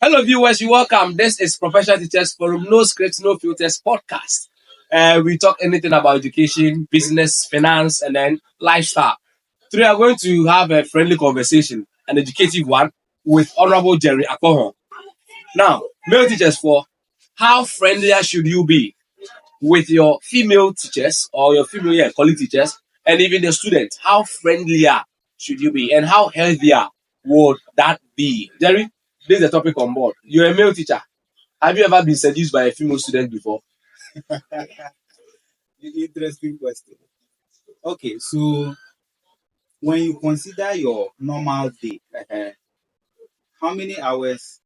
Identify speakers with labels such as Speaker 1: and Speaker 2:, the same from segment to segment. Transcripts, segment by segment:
Speaker 1: Hello, viewers. You welcome. This is Professional Teachers Forum, no scripts, no filters podcast. We talk anything about education, business, finance, and then lifestyle. Today, we are going to have a friendly conversation, an educative one, with Honorable Jerry Akoho. Now, male teachers, for how friendlier should you be with your female teachers or your female colleague teachers, and even the students? How friendlier should you be, and how healthier would that be? Jerry, this is the topic on board. You're a male teacher. Have you ever been seduced by a female student before?
Speaker 2: Interesting question. Okay, so when you consider your normal day, how many hours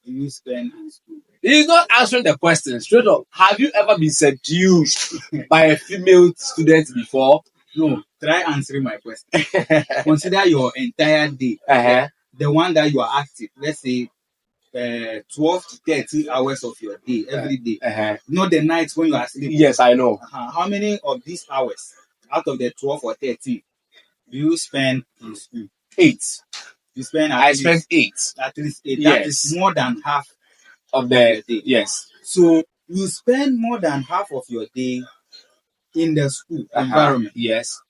Speaker 2: do you spend in school?
Speaker 1: He's not answering the question straight up. Have you ever been seduced by a female student before?
Speaker 2: No, try answering my question. Consider your entire day, the one that you are active. Let's say 12 to 13 hours of your day every day. Not the nights when you are sleeping.
Speaker 1: Yes, I know.
Speaker 2: How many of these hours out of the 12 or 13 do you spend in school?
Speaker 1: 8.
Speaker 2: You spend
Speaker 1: I spent 8.
Speaker 2: at least 8.
Speaker 1: Yes.
Speaker 2: That is more than half
Speaker 1: of the
Speaker 2: day.
Speaker 1: Yes.
Speaker 2: So you spend more than half of your day in the school environment.
Speaker 1: Yes.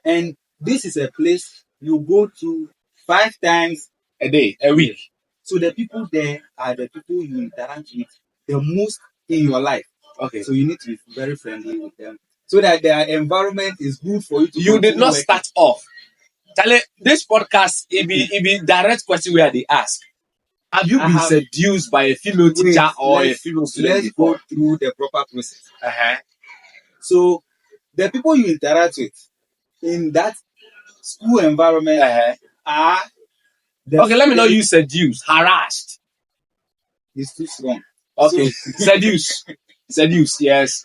Speaker 2: And this is a place you go to 5 times
Speaker 1: a day, a week.
Speaker 2: So the people there are the people you interact with the most in your life.
Speaker 1: Okay.
Speaker 2: So you need to be very friendly with them so that their environment is good for you to.
Speaker 1: You did not start off. Charlie, this podcast, it be direct question where they ask. Have you been seduced by a female teacher or a female student?
Speaker 2: Let's go through the proper process. So the people you interact with in that school environment are.
Speaker 1: Okay, let me not use seduced. Harassed.
Speaker 2: It's too strong.
Speaker 1: Okay, seduce. Seduce, yes.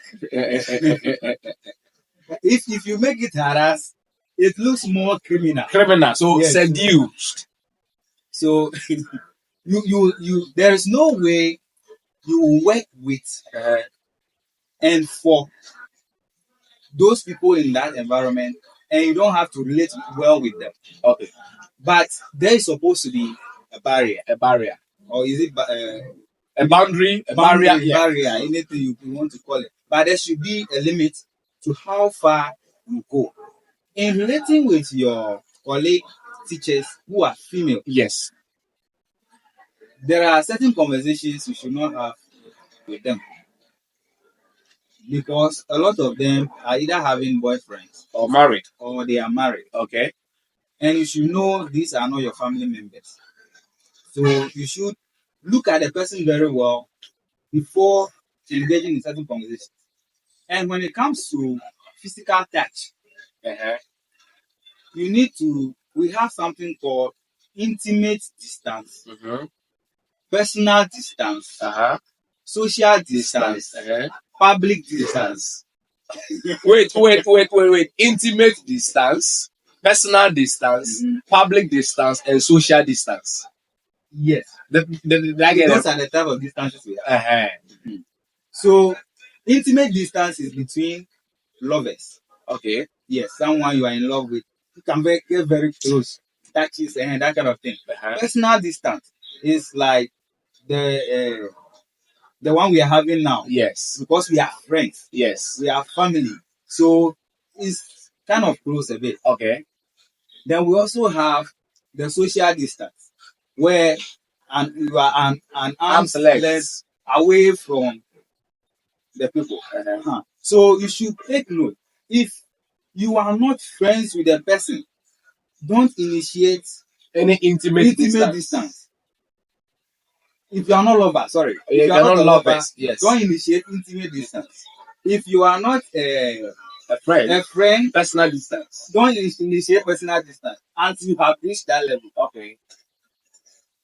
Speaker 2: If you make it harass, it looks more criminal.
Speaker 1: Criminal. So yes. Seduced.
Speaker 2: So you there is no way you work with and for those people in that environment, and you don't have to relate well with them.
Speaker 1: Okay.
Speaker 2: But there is supposed to be a barrier.
Speaker 1: A barrier.
Speaker 2: Or is it
Speaker 1: a boundary? A barrier?
Speaker 2: Barrier, anything you want to call it. But there should be a limit to how far you go. In relating with your colleague teachers who are female.
Speaker 1: Yes.
Speaker 2: There are certain conversations you should not have with them. Because a lot of them are either having boyfriends
Speaker 1: or married.
Speaker 2: Or they are married.
Speaker 1: Okay.
Speaker 2: And you should know these are not your family members. So you should look at the person very well before engaging in certain conversations. And when it comes to physical touch, you need to, we have something called intimate distance, personal distance, social distance, public distance.
Speaker 1: Wait. Intimate distance, personal distance, public distance, and social distance.
Speaker 2: Yes.
Speaker 1: Those
Speaker 2: are the type of distances we have. So, intimate distance is between lovers.
Speaker 1: Okay.
Speaker 2: Yes, someone you are in love with. You can get very close, touches and that kind of thing. Personal distance is like the one we are having now.
Speaker 1: Yes.
Speaker 2: Because we are friends.
Speaker 1: Yes.
Speaker 2: We are family. So, it's kind of close a bit.
Speaker 1: Okay.
Speaker 2: Then we also have the social distance, where you are an arm's length away from the people. So you should take note. If you are not friends with the person, don't initiate
Speaker 1: any intimate distance.
Speaker 2: If you are not lovers,
Speaker 1: if you are not lovers, yes.
Speaker 2: Don't initiate intimate distance. If you are not a friend,
Speaker 1: personal distance.
Speaker 2: Don't initiate personal distance until you have reached that level.
Speaker 1: Okay.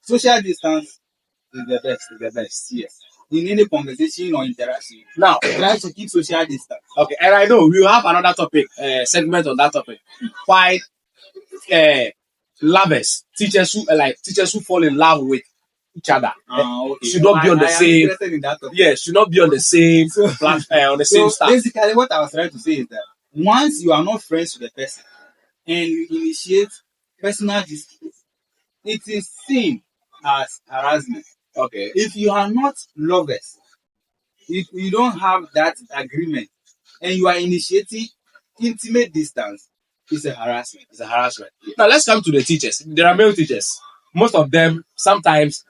Speaker 2: Social distance is the best. Yes. In any conversation or interaction.
Speaker 1: Now,
Speaker 2: try to keep social distance.
Speaker 1: Okay, and I know we will have another topic, segment on that topic. Why lovers, teachers who fall in love with each other should not be on the same. Should not be on the same platform, on the same stuff.
Speaker 2: Basically, what I was trying to say is that once you are not friends with the person and you initiate personal distance, it is seen as harassment.
Speaker 1: Okay.
Speaker 2: If you are not lovers, if you don't have that agreement, and you are initiating intimate distance, it's a harassment.
Speaker 1: It's a harassment. Now let's come to the teachers. There are male teachers. Most of them sometimes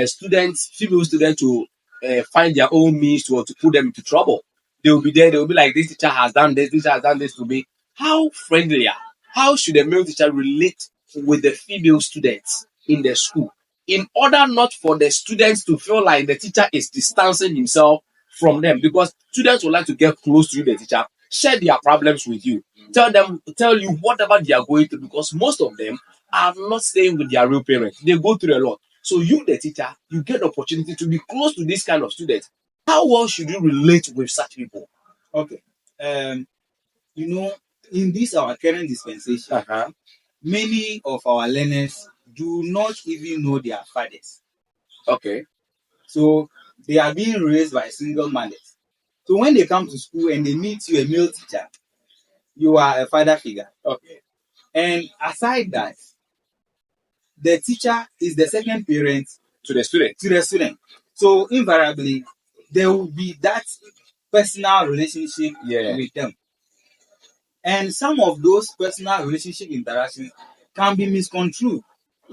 Speaker 1: students, female students, to find their own means to put them into trouble. They will be there. They will be like, this teacher has done this. This teacher has done this to me. How friendlier? How should a male teacher relate with the female students in the school, in order not for the students to feel like the teacher is distancing himself from them? Because students would like to get close to you, the teacher, share their problems with you, tell you whatever they are going through, because most of them are not staying with their real parents. They go through a lot. So you, the teacher, you get the opportunity to be close to this kind of students. How well should you relate with such people?
Speaker 2: Okay. You know, in this our current dispensation, many of our learners do not even know their fathers.
Speaker 1: Okay.
Speaker 2: So they are being raised by single mothers. So when they come to school and they meet you, a male teacher, you are a father figure.
Speaker 1: Okay.
Speaker 2: And aside that, the teacher is the second parent
Speaker 1: to the student.
Speaker 2: So invariably, there will be that personal relationship with them. And some of those personal relationship interactions can be misconstrued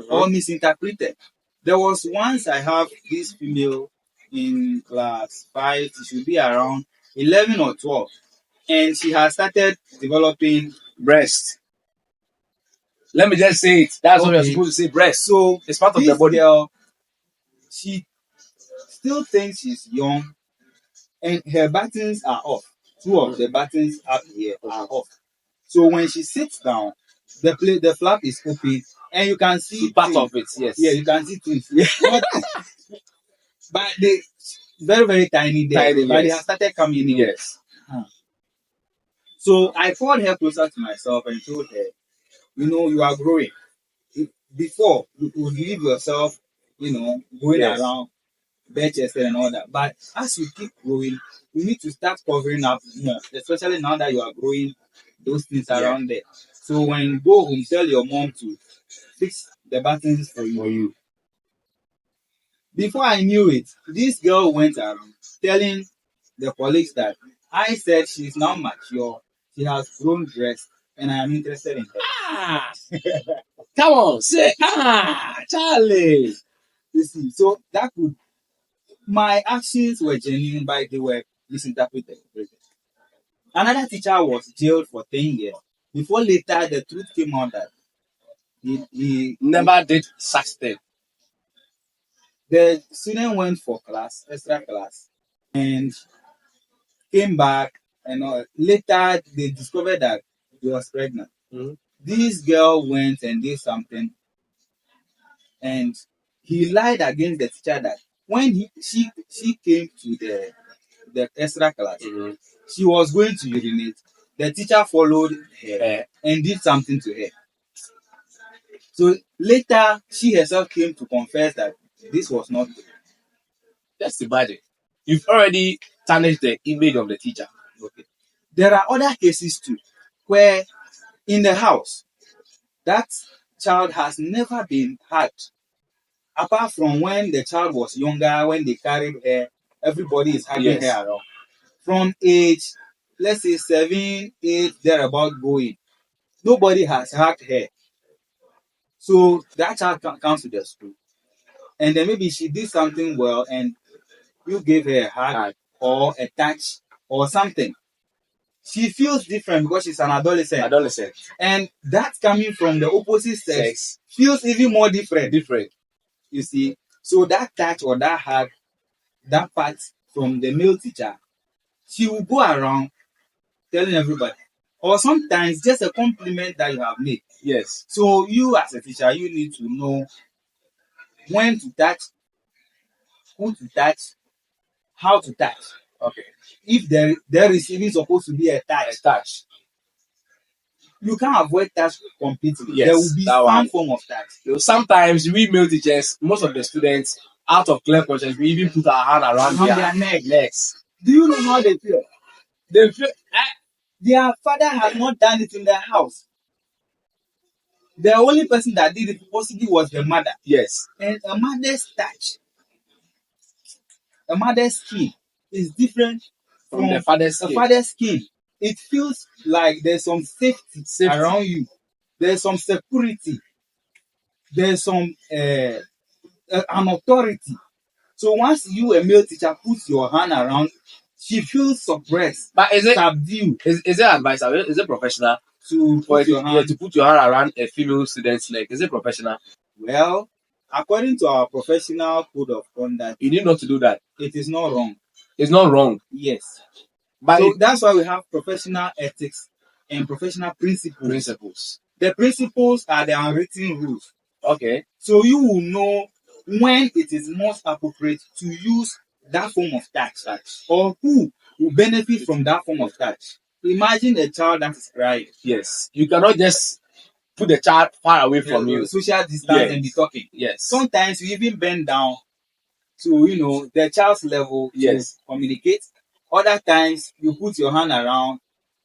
Speaker 2: or misinterpreted. There was once I have this female in class 5, she should be around 11 or 12, and she has started developing
Speaker 1: breast. Let me just say it. That's what you're supposed to say, breast.
Speaker 2: So
Speaker 1: it's part of the body.
Speaker 2: Girl, she still thinks she's young, and her buttons are off. Two of the buttons up here are off. So when she sits down, the flap is open, and you can see
Speaker 1: part of it. Yes.
Speaker 2: Yeah, you can see things. But they very, very tiny there. Tiny, but they have started coming in.
Speaker 1: Yes.
Speaker 2: So I called her closer to myself and told her, you are growing. Before you could leave yourself, going around Manchester and all that. But as you keep growing, you need to start covering up more, especially now that you are growing those things around there. So when you go home, tell your mom to fix the buttons for you. Before I knew it, this girl went around telling the colleagues that I said she's now mature, she has grown dressed, and I am interested in her.
Speaker 1: Come on, say Charlie.
Speaker 2: You see, so that could, my actions were genuine, but they were misinterpreted. Another teacher was jailed for 10 years before later the truth came out that he
Speaker 1: never did such thing.
Speaker 2: The student went for extra class, and came back, and later they discovered that he was pregnant. This girl went and did something, and he lied against the teacher that when she came to the extra class, she was going to urinate. The teacher followed her and did something to her. So later, she herself came to confess that this was not good.
Speaker 1: Just imagine. You've already tarnished the image of the teacher.
Speaker 2: Okay. There are other cases too, where in the house, that child has never been hurt. Apart from when the child was younger, when they carried her, everybody is hugging her around. From age, let's say 7, 8, thereabout going, nobody has hugged her. So that child comes to the school, and then maybe she did something well, and you gave her a hug or a touch or something. She feels different because she's an adolescent. And that coming from the opposite sex feels even more different. You see? So that touch or that hug, that part from the male teacher, she will go around telling everybody. Or sometimes just a compliment that you have made.
Speaker 1: Yes.
Speaker 2: So you as a teacher, you need to know when to touch, who to touch, how to touch.
Speaker 1: Okay.
Speaker 2: If there is even supposed to be a touch. You can't avoid touch completely. Yes, there will be some form of touch.
Speaker 1: Sometimes we male teachers, most of the students, out of clear conscience, we even put our hand around their necks.
Speaker 2: Do you know how they feel?
Speaker 1: They feel
Speaker 2: their father has not done it in their house. The only person that did it possibly was the mother.
Speaker 1: Yes.
Speaker 2: And a mother's touch, a mother's skin is different
Speaker 1: from the father's
Speaker 2: a
Speaker 1: skin.
Speaker 2: father's skin. It feels like there's some safety around you. There's some security. There's some an authority. So once you, a male teacher, puts your hand around, she feels suppressed,
Speaker 1: But is it
Speaker 2: subdued.
Speaker 1: Is it advice? Is it professional
Speaker 2: To put your hand,
Speaker 1: to put your hand around a female student's leg? Is it professional?
Speaker 2: Well, according to our professional code of conduct,
Speaker 1: you need not to do that.
Speaker 2: It is not wrong.
Speaker 1: It's not wrong.
Speaker 2: Yes.
Speaker 1: But
Speaker 2: so that's why we have professional ethics and professional principles. The principles are the unwritten rules.
Speaker 1: Okay.
Speaker 2: So you will know when it is most appropriate to use that form of touch, or who will benefit from that form of touch. Imagine a child that is crying.
Speaker 1: Yes. You cannot just put the child far away from you.
Speaker 2: Social distance and be talking.
Speaker 1: Yes.
Speaker 2: Sometimes you even bend down to the child's level to communicate. Other times you put your hand around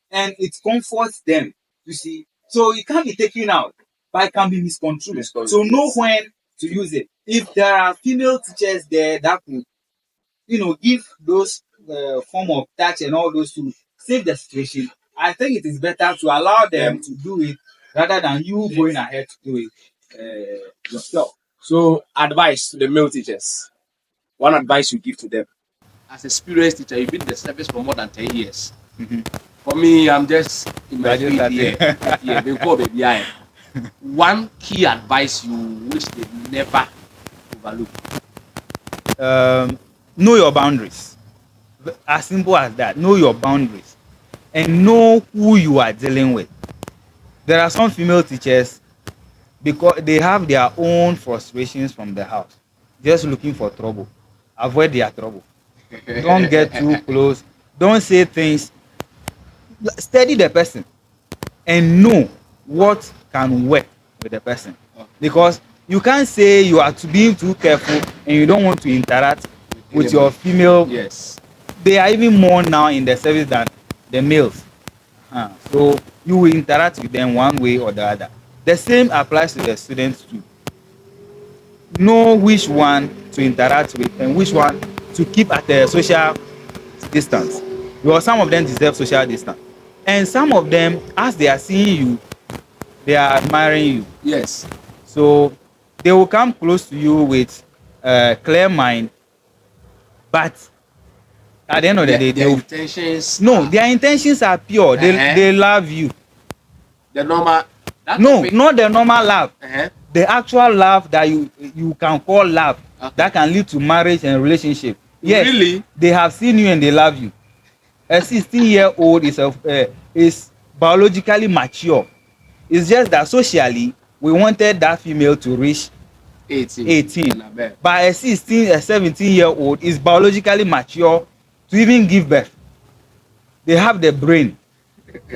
Speaker 2: and it comforts them. You see, so it can't be taken out, but it can be misconstrued. So know when to use it. If there are female teachers there that could, give those form of touch and all those to save the situation, I think it is better to allow them to do it rather than you going ahead to do it yourself.
Speaker 1: So, advice to the male teachers. One advice you give to them. As a experienced teacher, you've been in the service for more than 10 years. Mm-hmm. For me, I'm just in my 8th year. One key advice you wish they never overlook.
Speaker 2: Know your boundaries. As simple as that. Know your boundaries. And know who you are dealing with. There are some female teachers, because they have their own frustrations from the house, just looking for trouble. Avoid their trouble. Don't get too close. Don't say things. Study the person and know what can work with the person. Because you can't say you are being too careful and you don't want to interact with your female.
Speaker 1: Yes.
Speaker 2: They are even more now in the service than the males. So you will interact with them one way or the other. The same applies to the students too. Know which one to interact with and which one to keep at a social distance. Because some of them deserve social distance. And some of them, as they are seeing you, they are admiring you.
Speaker 1: Yes.
Speaker 2: So they will come close to you with a clear mind, but at the end of the day,
Speaker 1: their intentions.
Speaker 2: Their intentions are pure. They love you.
Speaker 1: The normal.
Speaker 2: Not the normal love. The actual love that you can call love, that can lead to marriage and relationship. Yes, really? They have seen you and they love you. A 16-year-old is biologically mature. It's just that socially we wanted that female to reach 18. But a 17-year-old is biologically mature to even give birth. They have the brain.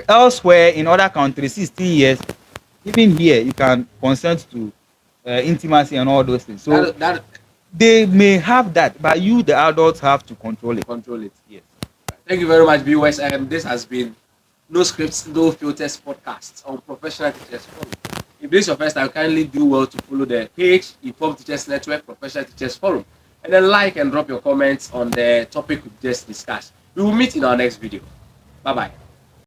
Speaker 2: Elsewhere in other countries, 16 years, even here, you can consent to intimacy and all those things. So they may have that, but you, the adults, have to control it. Yes.
Speaker 1: Thank you very much, viewers. This has been No Scripts, No Filters podcast on Professional Teachers Forum. If this is your first time, kindly do well to follow the page, Informed Teachers Network, Professional Teachers Forum, and then like and drop your comments on the topic we just discussed. We will meet in our next video. Bye-bye.